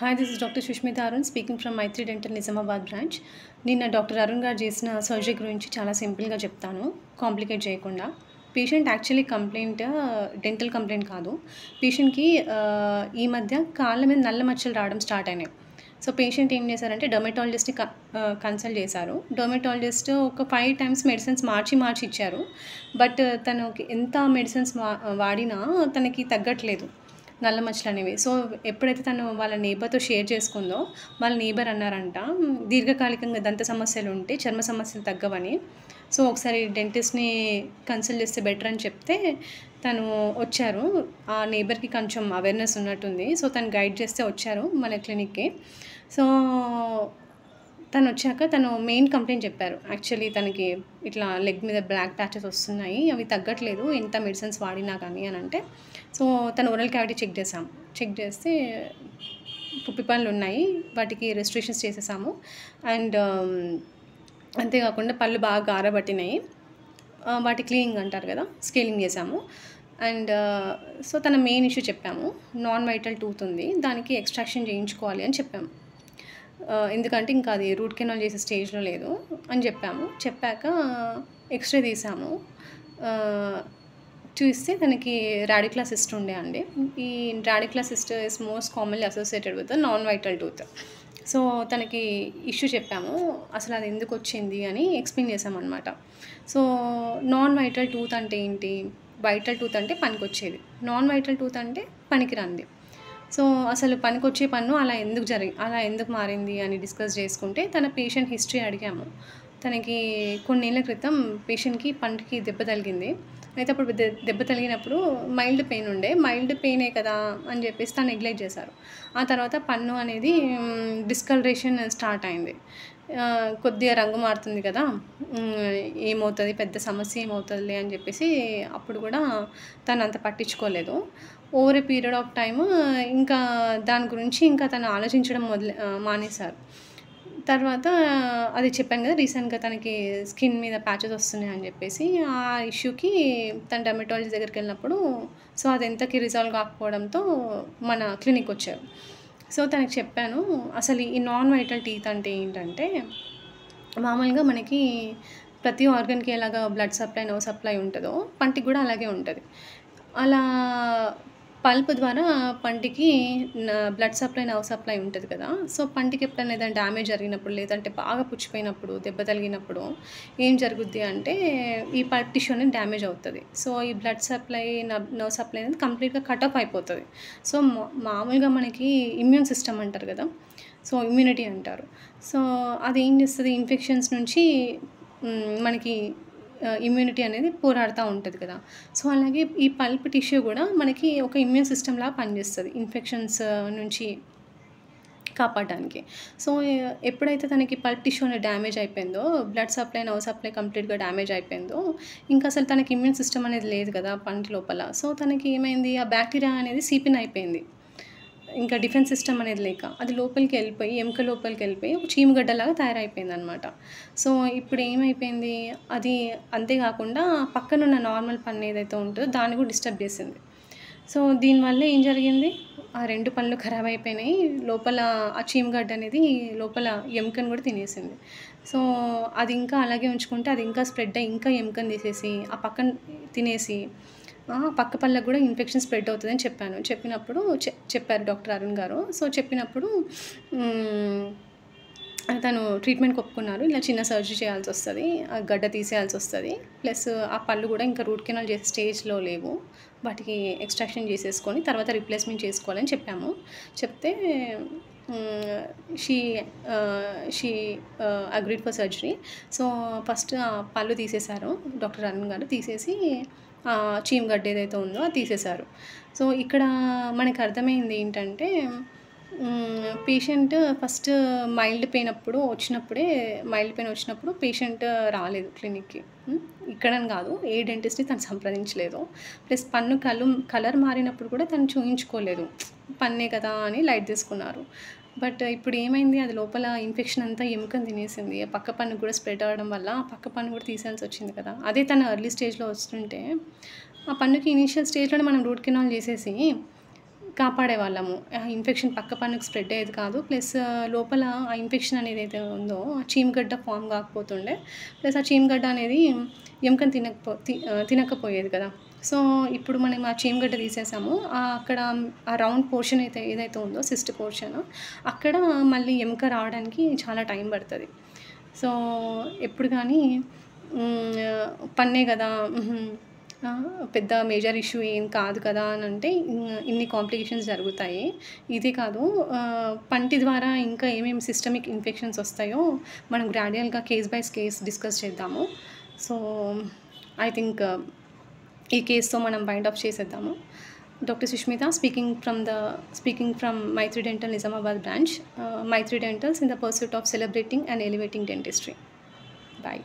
Hi, this is doctor Sushmita Arun speaking from Maitri dental Nizamabad branch. నిన్న doctor Arun గారు చేసిన సర్జరీ గురించి చాలా సింపుల్గా చెప్తాను, కాంప్లికేట్ చేయకుండా. Patient actually complaint dental complaint కాదు. పేషెంట్కి ఈ మధ్య కాళ్ళ మీద నల్ల మచ్చలు రావడం స్టార్ట్ అయినాయి. సో పేషెంట్ ఏం చేశారంటే డర్మటాలజిస్ట్ని కన్సల్ట్ చేశారు. డర్మటాలజిస్ట్ ఒక 5 టైమ్స్ మెడిసిన్స్ మార్చి ఇచ్చారు. బట్ తనకి ఎంత మెడిసిన్స్ వాడినా తనకి తగ్గట్లేదు నల్ల మచ్చలు అనేవి. సో ఎప్పుడైతే తను వాళ్ళ నేబర్తో షేర్ చేసుకుందో, వాళ్ళ నేబర్ అన్నారంట దీర్ఘకాలికంగా దంత సమస్యలు ఉంటే చర్మ సమస్యలు తగ్గవని. సో ఒకసారి డెంటిస్ట్ని కన్సల్ట్ చేస్తే బెటర్ అని చెప్తే తను వచ్చారు. ఆ నేబర్కి కొంచెం అవేర్నెస్ ఉన్నట్టుంది. సో తను గైడ్ చేస్తే వచ్చారు మన క్లినిక్కి. సో తను వచ్చాక తను మెయిన్ కంప్లైంట్ చెప్పారు. యాక్చువల్లీ తనకి ఇట్లా లెగ్ మీద బ్లాక్ ప్యాచెస్ వస్తున్నాయి, అవి తగ్గట్లేదు ఎంత మెడిసిన్స్ వాడినా కానీ అని అంటే. సో తను ఓరల్ క్యావిటీ చెక్ చేస్తే పుప్పి పళ్ళు ఉన్నాయి, వాటికి రెస్ట్రిక్షన్స్ చేసేసాము. అండ్ అంతేకాకుండా పళ్ళు బాగా గారబట్టినాయి, వాటి క్లీనింగ్ అంటారు కదా, స్కేలింగ్ చేసాము. అండ్ సో తన మెయిన్ ఇష్యూ చెప్పాము, నాన్ వైటల్ టూత్ ఉంది, దానికి ఎక్స్ట్రాక్షన్ చేయించుకోవాలి అని చెప్పాము. ఎందుకంటే ఇంకా అది రూట్ కెనాల్ చేసే స్టేజ్లో లేదు అని చెప్పాక ఎక్స్రే తీసాము. చూస్తే తనకి రాడిక్యులర్ సిస్ట్ ఉండే అండి. ఈ radicular cyst is most commonly associated with non vital tooth. So తనకి ఇష్యూ చెప్పాము, అసలు అది ఎందుకు వచ్చింది అని ఎక్స్ప్లెయిన్ చేసామన్నమాట. సో నాన్ వైటల్ టూత్ అంటే ఏంటి, వైటల్ టూత్ అంటే పనికొచ్చేది, నాన్ వైటల్ టూత్ అంటే పనికిరాంది. సో అసలు పనికొచ్చే పన్ను అలా ఎందుకు మారింది అని డిస్కస్ చేసుకుంటే తన పేషెంట్ హిస్టరీ అడిగాము. తనకి కొన్నేళ్ల క్రితం పేషెంట్కి పంటికి దెబ్బ తగిలింది. అయితే అప్పుడు దెబ్బ తగిలినప్పుడు మైల్డ్ పెయినే కదా అని చెప్పేసి తను నెగ్లెక్ట్ చేశారు. ఆ తర్వాత పన్ను అనేది డిస్కలరేషన్ స్టార్ట్ అయింది. కొద్దిగా రంగు మారుతుంది కదా, ఏమవుతుంది, పెద్ద సమస్య ఏమవుతుందిలే అని చెప్పేసి అప్పుడు కూడా తను అంత పట్టించుకోలేదు. Over a period of time ఇంకా దాని గురించి ఇంకా తను ఆలోచించడం మానేశారు. తర్వాత అది చెప్పాను కదా, రీసెంట్గా తనకి స్కిన్ మీద ప్యాచెస్ వస్తున్నాయి అని చెప్పేసి ఆ ఇష్యూకి తన డెర్మటాలజిస్ట్ దగ్గరికి వెళ్ళినప్పుడు సో అది ఎంతకి రిజాల్వ్ కాకపోవడంతో మన క్లినిక్ వచ్చారు. సో తనకి చెప్పాను, అసలు ఈ నాన్ వైటల్ టీత్ అంటే ఏంటంటే, మామూలుగా మనకి ప్రతి ఆర్గన్కి ఎలాగ బ్లడ్ సప్లై నర్వ్ సప్లై ఉంటుందో పంటికి కూడా అలాగే ఉంటుంది. అలా పల్ప్ ద్వారా పంటికి బ్లడ్ సప్లై నర్వ్ సప్లై ఉంటుంది కదా. సో పంటికి ఎప్పుడైనా ఏదైనా డ్యామేజ్ జరిగినప్పుడు, లేదంటే బాగా పుచ్చిపోయినప్పుడు, దెబ్బ తగిలినప్పుడు ఏం జరుగుద్ది అంటే ఈ పల్ప్ టిష్యూ అనేది డ్యామేజ్ అవుతుంది. సో ఈ బ్లడ్ సప్లై నర్వ్ సప్లై అనేది కంప్లీట్గా కట్ ఆఫ్ అయిపోతుంది. సో మామూలుగా మనకి ఇమ్యూన్ సిస్టమ్ అంటారు కదా, సో ఇమ్యూనిటీ అంటారు. సో అది ఏం చేస్తుంది, ఇన్ఫెక్షన్స్ నుంచి మనకి ఇమ్యూనిటీ అనేది పోరాడుతూ ఉంటుంది కదా. సో అలాగే ఈ పల్ప్ టిష్యూ కూడా మనకి ఒక ఇమ్యూన్ సిస్టమ్ లాగా పనిచేస్తుంది ఇన్ఫెక్షన్స్ నుంచి కాపాడడానికి. సో ఎప్పుడైతే తనకి పల్ప్ టిష్యూ అనేది డ్యామేజ్ అయిపోయిందో, బ్లడ్ సప్లై నర్వ్ సప్లై కంప్లీట్గా డ్యామేజ్ అయిపోయిందో, ఇంకా అసలు తనకి ఇమ్యూన్ సిస్టమ్ అనేది లేదు కదా పంటి లోపల. సో తనకి ఏమైంది, ఆ బ్యాక్టీరియా అనేది సీపిన్ అయిపోయింది. ఇంకా డిఫెన్స్ సిస్టమ్ అనేది లేక అది లోపలికి వెళ్ళిపోయి, ఎముక లోపలికి వెళ్ళిపోయి ఒక చీమగడ్డలాగా తయారైపోయింది అనమాట. సో ఇప్పుడు ఏమైపోయింది, అది అంతేకాకుండా పక్కనున్న నార్మల్ పన్ను ఏదైతే ఉంటుందో దాన్ని కూడా డిస్టర్బ్ చేసింది. సో దీనివల్ల ఏం జరిగింది, ఆ 2 పళ్ళు ఖరాబ్ అయిపోయినాయి. లోపల ఆ చీమగడ్డ అనేది లోపల ఎముకను కూడా తినేసింది. సో అది ఇంకా అలాగే ఉంచుకుంటే అది ఇంకా స్ప్రెడ్ అయ్యి ఇంకా ఎముకను తీసేసి ఆ పక్కన తినేసి పక్క పళ్ళకు కూడా ఇన్ఫెక్షన్ స్ప్రెడ్ అవుతుందని చెప్పినప్పుడు చెప్పారు డాక్టర్ అరుణ్ గారు. సో చెప్పినప్పుడు తను ట్రీట్మెంట్కి ఒప్పుకున్నారు. ఇలా చిన్న సర్జరీ చేయాల్సి వస్తుంది, ఆ గడ్డ తీసేయాల్సి వస్తుంది, ప్లస్ ఆ పళ్ళు కూడా ఇంకా రూట్ కెనాల్ చేసే స్టేజ్లో లేవు, వాటికి ఎక్స్ట్రాక్షన్ చేసేసుకొని తర్వాత రీప్లేస్మెంట్ చేసుకోవాలని చెప్తే she agreed for surgery. So first పళ్ళు తీసేశారు డాక్టర్ అరుణ్ గారు, తీసేసి చీమగడ్డ ఏదైతే ఉందో అది తీసేశారు. సో ఇక్కడ మనకు అర్థమైంది ఏంటంటే, పేషెంట్ ఫస్ట్ మైల్డ్ పెయిన్ వచ్చినప్పుడు పేషెంట్ రాలేదు క్లినిక్కి. ఇక్కడని కాదు, ఏ డెంటిస్ట్ని తను సంప్రదించలేదు. ప్లస్ పన్ను కలర్ మారినప్పుడు కూడా తను చూయించుకోలేదు, పన్నే కదా అని లైట్ తీసుకున్నారు. బట్ ఇప్పుడు ఏమైంది, అది లోపల ఇన్ఫెక్షన్ అంతా ఎముకని తినేసింది. పక్క పన్ను కూడా స్ప్రెడ్ అవ్వడం వల్ల ఆ పక్క పన్ను కూడా తీసేయాల్సి వచ్చింది కదా. అదే తను ఎర్లీ స్టేజ్లో వస్తుంటే ఆ పన్నుకి ఇనీషియల్ స్టేజ్లోనే మనం రూట్ కెనాల్ చేసేసి కాపాడేవాళ్ళము. ఇన్ఫెక్షన్ పక్క పన్నుకి స్ప్రెడ్ అయ్యేది కాదు. ప్లస్ లోపల ఆ ఇన్ఫెక్షన్ అనేదైతే ఉందో ఆ చీమగడ్డ ఫార్మ్ కాకపోతుండే. ప్లస్ ఆ చీమగడ్డ అనేది ఎముకని తినకపోయేది కదా! సో, ఇప్పుడు మనం ఆ చీమగడ్డ తీసేసాము. అక్కడ ఆ రౌండ్ పోర్షన్ ఏదైతే ఉందో సిస్ట్ పోర్షన్ అక్కడ మళ్ళీ ఎముక రావడానికి చాలా టైం పడతది. సో, ఎప్పుడు గానీ పన్నే గదా! పెద్ద మేజర్ ఇష్యూ ఏం కాదు కదా అనంటే ఇన్ని కాంప్లికేషన్స్ జరుగుతాయి. ఇదే కాదు పంటి ద్వారా ఇంకా ఏమేమి సిస్టమిక్ ఇన్ఫెక్షన్స్ వస్తాయో మనం గ్రాడ్యుయల్‌గా కేస్ బై కేస్ డిస్కస్ చేద్దాము. సో, ఐ థింక్ ఈ కేస్‌తో మనం వైండ్ అప్ చేసేద్దాము. Doctor Sushmita speaking from Maitri Dental Nizamabad branch. Maitri Dentals in the pursuit of celebrating and elevating dentistry. Bye.